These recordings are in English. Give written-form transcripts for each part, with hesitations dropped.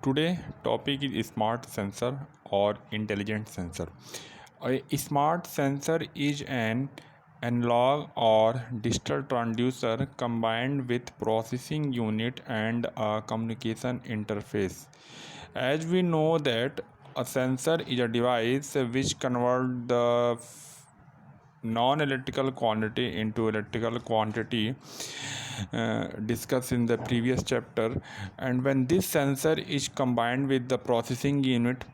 Today topic is smart sensor or intelligent sensor. A smart sensor is an analog or digital transducer combined with processing unit and a communication interface. As we know that a sensor is a device which convert the non-electrical quantity into electrical quantity discussed in the previous chapter, and when this sensor is combined with the processing unit,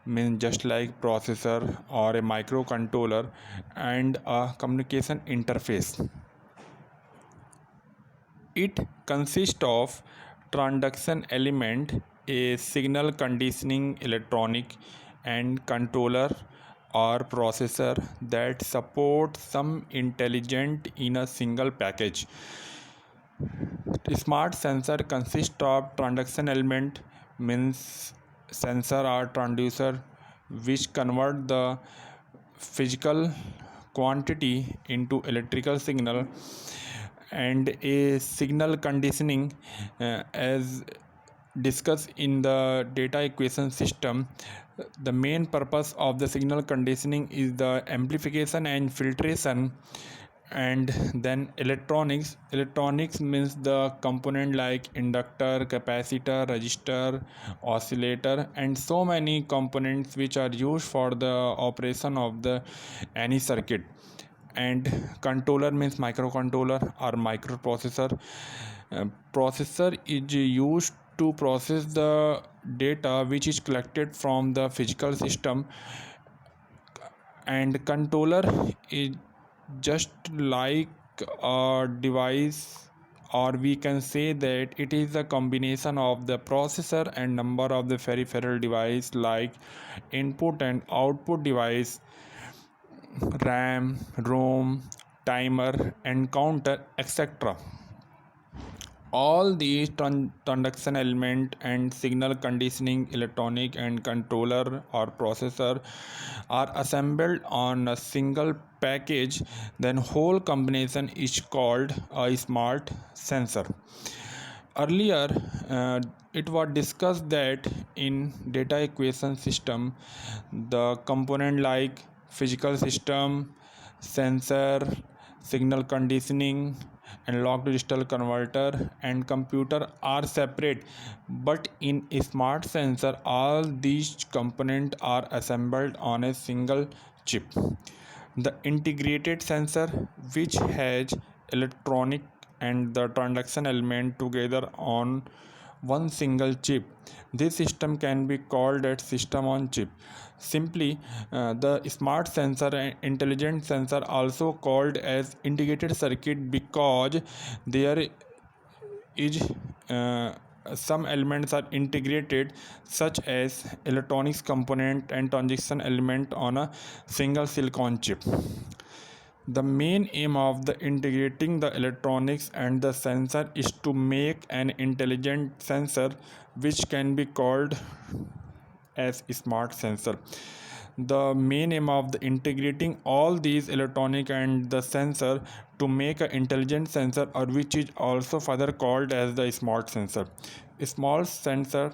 means just like processor or a microcontroller and a communication interface, it consists of transduction element, a signal conditioning electronic, and controller or processor that support some intelligent in a single package. Smart sensor consists of transduction element, means sensor or transducer which convert the physical quantity into electrical signal, and a signal conditioning, as discussed in the data equation system. The main purpose of the signal conditioning is the amplification and filtration. And then electronics means the component like inductor, capacitor, resistor, oscillator, and so many components which are used for the operation of the any circuit. And controller means microcontroller or microprocessor. Processor is used to process the data which is collected from the physical system, and controller is just like a device, or we can say that it is a combination of the processor and number of the peripheral device like input and output device, RAM, ROM, timer, and counter, etc. All these transduction element and signal conditioning electronic and controller or processor are assembled on a single package. Then whole combination is called a smart sensor. Earlier, it was discussed that in data equation system, the component like physical system, sensor, signal conditioning, analog to digital converter, and computer are separate, but in a smart sensor all these components are assembled on a single chip. The integrated sensor, which has electronic and the transduction element together on one single chip. This system can be called as system on chip. Simply, the smart sensor and intelligent sensor also called as integrated circuit because there is some elements are integrated, such as electronics component and transition element on a single silicon chip. The main aim of the integrating the electronics and the sensor is to make an intelligent sensor which can be called as smart sensor. The main aim of the integrating all these electronic and the sensor to make an intelligent sensor, or which is also further called as the smart sensor. A small sensor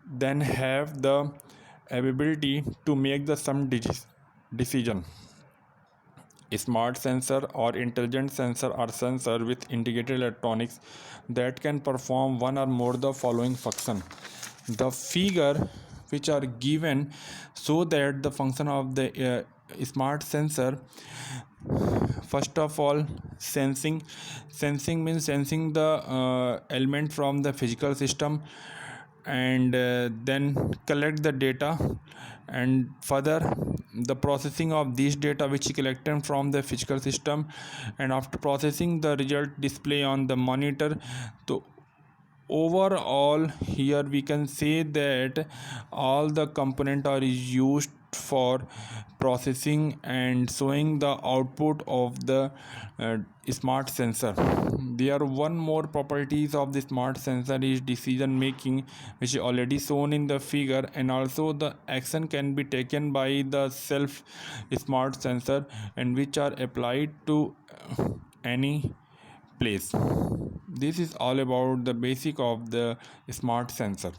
then have the ability to make the some decision. A smart sensor or intelligent sensor are sensor with integrated electronics that can perform one or more the following function. The figure which are given so that the function of the smart sensor, first of all, sensing means sensing the element from the physical system, and then collect the data, and further the processing of these data which is collected from the physical system, and after processing the result display on the monitor. So overall here we can say that all the component are used for processing and showing the output of the smart sensor. There are one more properties of the smart sensor is decision making, which is already shown in the figure, and also the action can be taken by the self smart sensor, and which are applied to any place. This is all about the basic of the smart sensor.